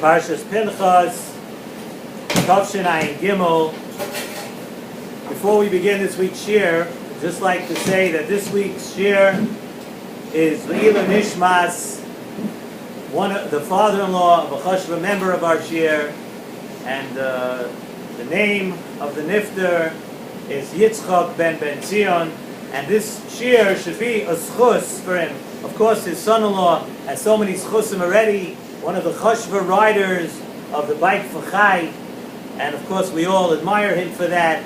Parshas Pinchas, Tavshin Ayin Gimel. Before we begin this week's Shiur, I'd just like to say that this week's Shiur is Le'ila Nishmas, the father-in-law of a chashva member of our Shiur, and the name of the nifter is Yitzchak ben Zion, and this Shiur should be a schus for him. Of course, his son-in-law has so many schusim already, one of the chashva riders of the Bike for Chai, and of course we all admire him for that.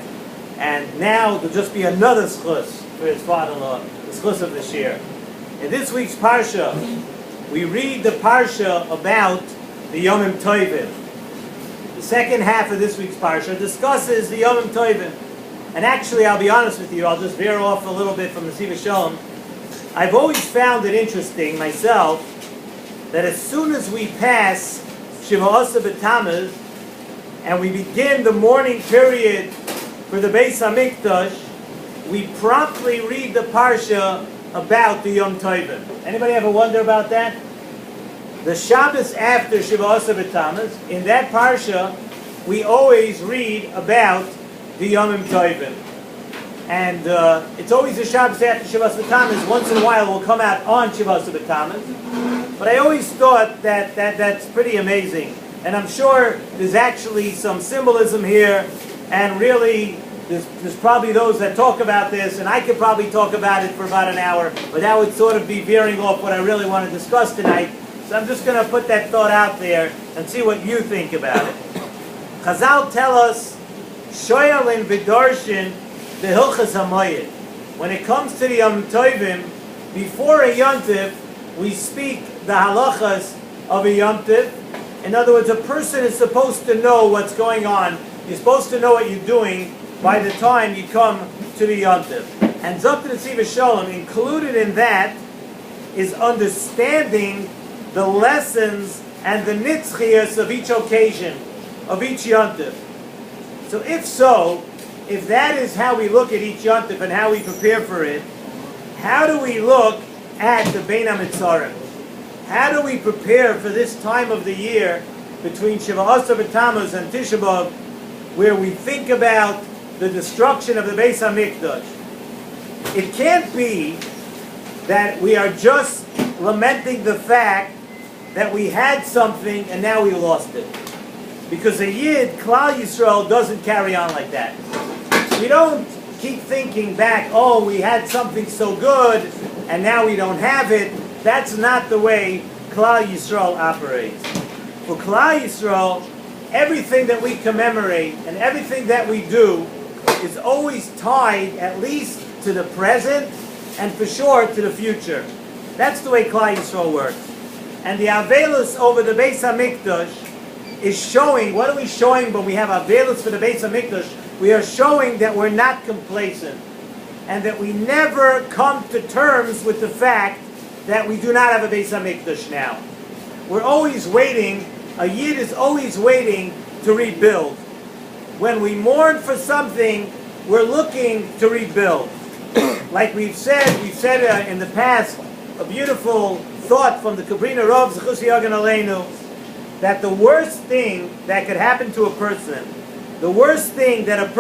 And now there'll just be another schus for his father-in-law, the schus of the Shiur. In this week's parsha, we read the parsha about the Yomim Tovim. The second half of this week's parsha discusses the Yomim Tovim. And actually, I'll be honest with you, I'll just veer off a little bit from the Nesivos Shalom. I've always found it interesting myself that as soon as we pass Shiur Parshas and we begin the mourning period for the Beis Hamikdash, we promptly read the parsha about the Yom Tovim. Anybody ever wonder about that? The Shabbos after Shiur Parshas, in that parsha, we always read about the Yomim Tovim. And it's always the Shabbos after Shiur Parshas. Once in a while it will come out on Shiur Parshas. But I always thought that that's pretty amazing. And I'm sure there's actually some symbolism here, and really there's probably those that talk about this, and I could probably talk about it for about an hour, but that would sort of be veering off what I really want to discuss tonight. So I'm just going to put that thought out there and see what you think about it. Chazal tell us, Shoyalin v'dorshin v'hilchas hamoyed. When it comes to the Yom Tovim, before a Yom Tov, we speak the halachas of a Yom Tov. In other words, a person is supposed to know what's going on. You're supposed to know what you're doing by the time you come to the Yom Tov. And Zok Nesivos Shalom, included in that is understanding the lessons and the nitzchias of each occasion, of each Yom Tov. So if that is how we look at each Yom Tov and how we prepare for it, how do we look at the Bein Hametzarim? How do we prepare for this time of the year between Shiur Parshas and Tisha B'Av, where we think about the destruction of the Beis Hamikdash? It can't be that we are just lamenting the fact that we had something and now we lost it. Because a Yid, Klal Yisrael, doesn't carry on like that. We don't keep thinking back, oh, we had something so good and now we don't have it. That's not the way Klal Yisrael operates. For Klal Yisrael, everything that we commemorate and everything that we do is always tied at least to the present and for sure to the future. That's the way Klal Yisrael works. And the Avelos over the Beis Hamikdash is showing, what are we showing when we have Avelos for the Beis Hamikdash? We are showing that we're not complacent and that we never come to terms with the fact that we do not have a Beis Hamikdash now. We're always waiting, a Yid is always waiting to rebuild. When we mourn for something, we're looking to rebuild. Like we've said in the past, a beautiful thought from the Kabrina Rav Zechus Yagan Aleinu, that the worst thing that could happen to a person, the worst thing that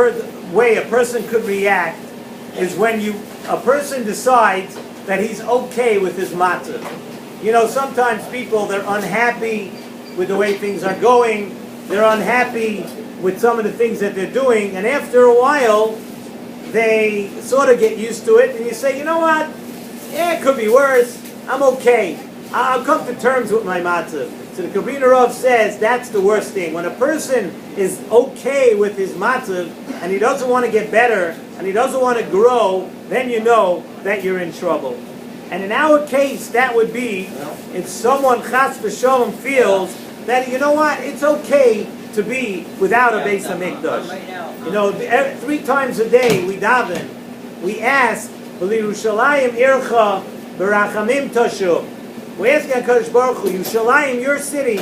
way a person could react is when a person decides that he's okay with his matzah. You know, sometimes people, they're unhappy with the way things are going, they're unhappy with some of the things that they're doing, and after a while, they sort of get used to it, and you say, you know what, yeah, it could be worse, I'm okay. I'll come to terms with my matzah. So the Kabrina Rav says that's the worst thing. When a person is okay with his matzah, and he doesn't want to get better, and he doesn't want to grow, then you know that you're in trouble. And in our case, that would be if someone chas v'sholom feels that, you know what, it's okay to be without a Beis Hamikdash. You know, 3 times a day we daven, we ask, B'Yerushalayim ircha b'rachamim tashub. We ask HaKadosh Baruch Hu, Yerushalayim, your city,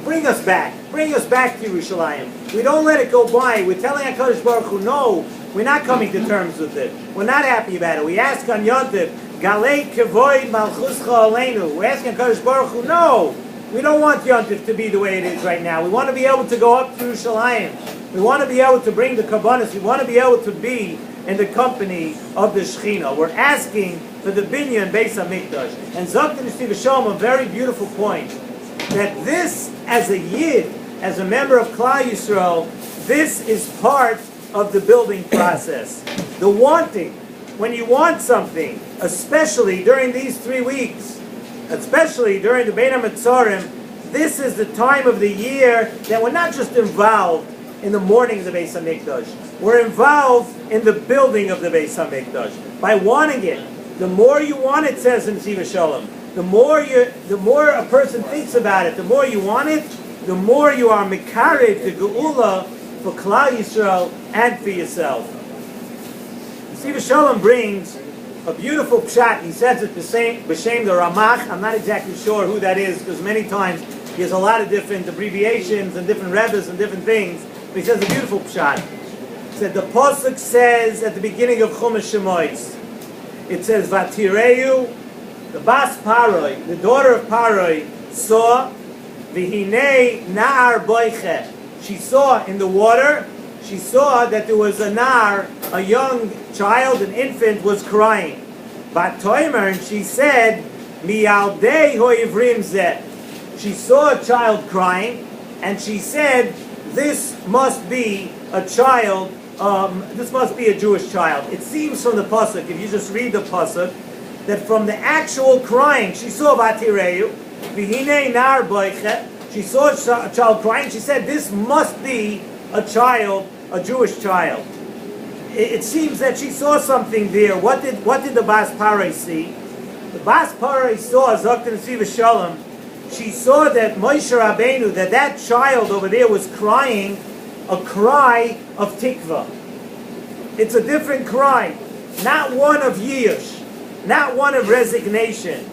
bring us back to Yerushalayim. We don't let it go by. We're telling HaKadosh Baruch Hu, no, we're not coming to terms with it. We're not happy about it. We ask on Yom Tov, Galei kevoid malchuscha aleinu. We're asking HaKadosh Baruch Hu, no, We don't want Yontif to be the way it is right now. We want to be able to go up to Yerushalayim. We want to be able to bring the Kabbanis. We want to be able to be in the company of the Shechina. We're asking for the Binyan Beis HaMikdash. And Zok Nesivos Shalom, a very beautiful point, that this, as a Yid, as a member of Klal Yisrael, this is part of the building process. The wanting. When you want something, especially during these 3 weeks, especially during the Bein Hametzarim, this is the time of the year that we're not just involved in the mornings of Beis HaMikdash. We're involved in the building of the Beis HaMikdash. By wanting it, the more you want it, says in Nesivos Shalom, the more a person thinks about it, the more you want it, the more you are mekarev the geula for Klal Yisrael and for yourself. Nesivos Shalom brings a beautiful pshat. He says it b'shem the Ramach. I'm not exactly sure who that is, because many times he has a lot of different abbreviations and different rebbes and different things. But he says a beautiful pshat. He said the pasuk says at the beginning of Chumash Shemois, it says Vatireu, the Bas Paroi, the daughter of Paroi, saw V'hinei Na'ar Boiche. She saw in the water. She saw that there was a nar, a young child, an infant, was crying. Batoimer, and she said, Miyaldei ho'ivrim zeh. She saw a child crying, and she said, this must be a child, this must be a Jewish child. It seems from the pasuk, if you just read the pasuk, that from the actual crying, she saw Vatireu, V'hinei nar boiche. She saw a child crying. She said, this must be a child, a Jewish child. It seems that she saw something there. What did the Bas Paroi see? The Bas Paroi saw, Zok Nesivos Shalom, she saw that Moshe Rabbeinu, that child over there was crying a cry of Tikva. It's a different cry. Not one of Yesh, not one of resignation.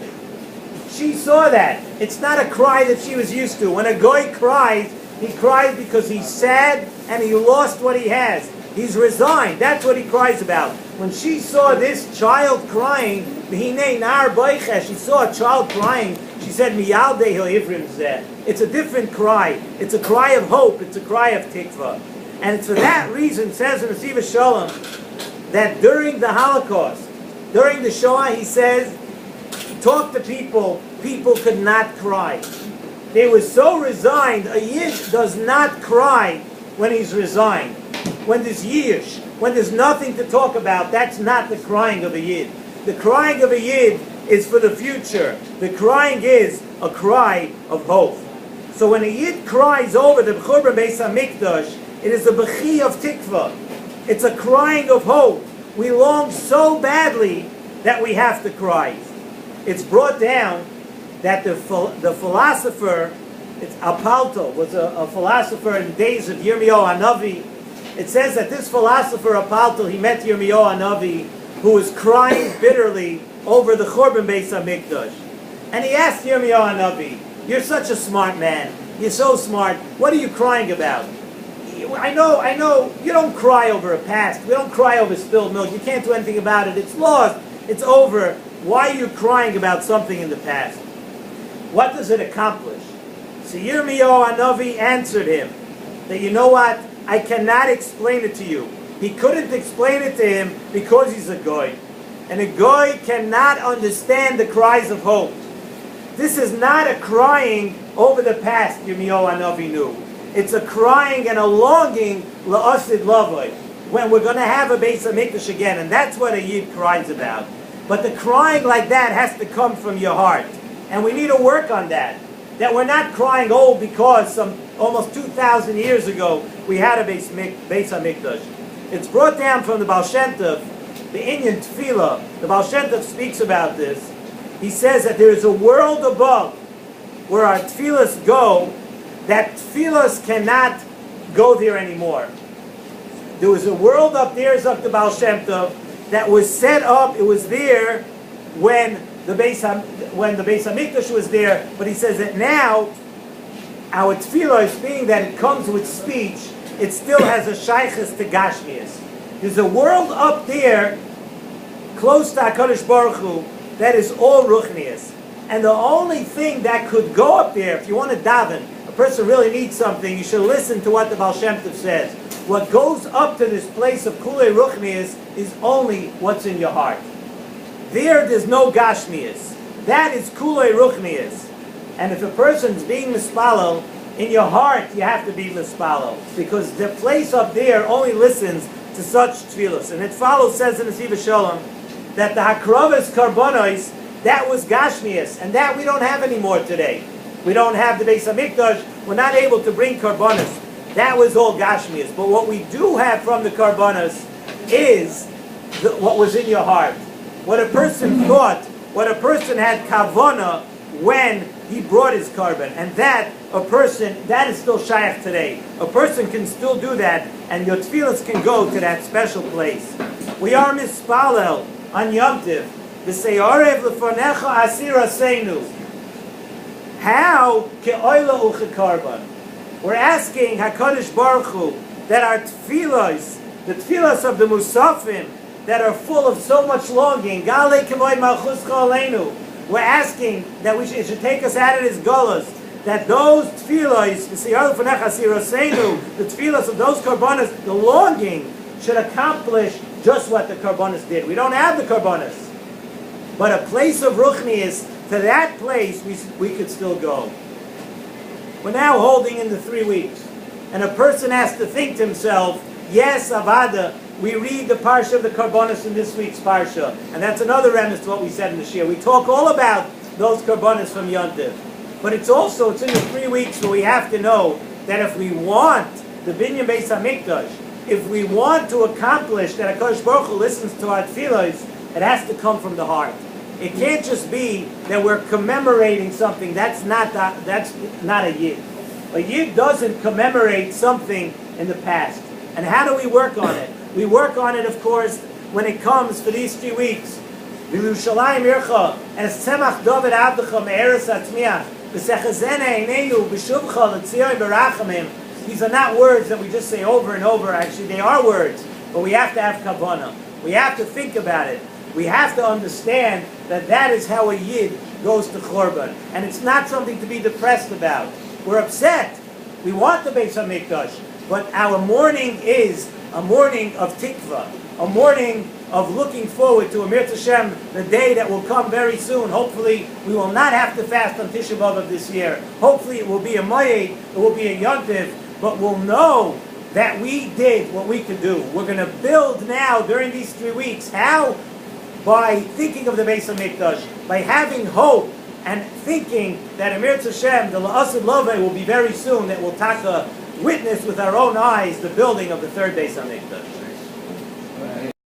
She saw that. It's not a cry that she was used to. When a guy cries, he cries because he's sad and he lost what he has. He's resigned. That's what he cries about. When she saw this child crying, she saw a child crying, she said, it's a different cry. It's a cry of hope. It's a cry of tikva. And it's for that reason, says in Nesivos Shalom, that during the Holocaust, during the Shoah, he says, talk to people, people could not cry. They were so resigned. A Yid does not cry when he's resigned. When there's Yesh, when there's nothing to talk about, that's not the crying of a Yid. The crying of a Yid is for the future. The crying is a cry of hope. So when a Yid cries over the B'churban Beis HaMikdash, it is a B'chi of Tikva. It's a crying of hope. We long so badly that we have to cry. It's brought down that the philosopher, Apalto, was a philosopher in the days of Yirmiyahu Hanavi. It says that this philosopher Apalto, he met Yirmiyahu Hanavi, who was crying bitterly over the Churban Beis HaMikdash. And he asked Yirmiyahu Hanavi, you're such a smart man. You're so smart. What are you crying about? I know, you don't cry over a past. We don't cry over spilled milk. You can't do anything about it. It's lost. It's over. Why are you crying about something in the past? What does it accomplish? So Yirmiyahu Hanavi answered him that, you know what? I cannot explain it to you. He couldn't explain it to him because he's a goy. And a goy cannot understand the cries of hope. This is not a crying over the past, Yirmiyahu Hanavi knew. It's a crying and a longing la'asid lavoi, when we're going to have a Beis HaMikdash again. And that's what a Yid cries about. But the crying like that has to come from your heart. And we need to work on that. That we're not crying, because almost 2,000 years ago we had a Beis HaMikdash. It's brought down from the Baal Shem Tov, the Inyan Tefillah. The Baal Shem Tov speaks about this. He says that there is a world above where our tefillahs go, that tefillahs cannot go there anymore. There was a world up there, as up the Baal Shem Tov, that was set up. It was there when the Beis HaMikdash was there, but he says that now our tefillah is being that it comes with speech, it still has a shaykhus to Gashmias. There's a world up there, close to HaKadosh Baruch Hu, that is all ruchnias. And the only thing that could go up there, if you want to daven, a person really needs something, you should listen to what the Baal Shem Tov says. What goes up to this place of Kulei Ruchnius is only what's in your heart. There's no Gashmius. That is Kulei Ruchnius. And if a person's being mispalel, in your heart you have to be mispalel, because the place up there only listens to such tefillos. And it follows, says in Nesivos Shalom, that the Hakrovas Karbonos, that was Gashmias, and that we don't have anymore today. We don't have the Beis HaMikdash, we're not able to bring Karbonos. That was all Gashmias. But what we do have from the Karbonos is what was in your heart. What a person thought, what a person had kavana when he brought his carbon. And that, a person, that is still shaykh today. A person can still do that, and your tefillas can go to that special place. We are mispalel on Yom Tiv. V'seyarev lefonecha asir aseinu. How ke'oila u'chekarban? We're asking HaKadosh Baruch Hu that our tefillas, the tefillas of the Musafim, that are full of so much longing, Galei Kemoy Malchuscha Aleinu, we're asking that it should take us out of this gullus, that those tefillas, the tefillas of those karbonas, the longing, should accomplish just what the karbonas did. We don't have the karbonas, but a place of ruchnius, to that place we could still go. We're now holding in the 3 weeks, and a person has to think to himself, yes, Avada, we read the parsha of the karbonos in this week's parsha, and that's another remnant to what we said in the Shiur. We talk all about those karbonos from Yom Tiv, but it's in the 3 weeks where we have to know that if we want the Binyan Beis HaMikdash, if we want to accomplish that HaKadosh Baruch Hu listens to our tefillos, it has to come from the heart. It can't just be that we're commemorating something. That's not a Yid. A Yid doesn't commemorate something in the past. And how do we work on it? We work on it, of course, when it comes for these 3 weeks. V'Yerushalayim Yircha, as Tzemach David Avdecha Me'eretz Atzmiach, V'Sechazene Einenu B'Shuvcha L'Tzion B'Rachamim. These are not words that we just say over and over. Actually, they are words, but we have to have kavanah. We have to think about it. We have to understand that that is how a Yid goes to Chorban. And it's not something to be depressed about. We're upset. We want the Beis HaMikdash. But our mourning is a mourning of Tikva. A mourning of looking forward to Amir Tashem, the day that will come very soon. Hopefully, we will not have to fast on Tisha B'Av of this year. Hopefully, it will be a Moed, it will be a Yom Tiv, but we'll know that we did what we could do. We're going to build now, during these 3 weeks, how? By thinking of the Beis HaMikdash, by having hope, and thinking that Amir Tashem, the La'asid Loveh, will be very soon, that will taka witness with our own eyes the building of the third Beis HaMikdash.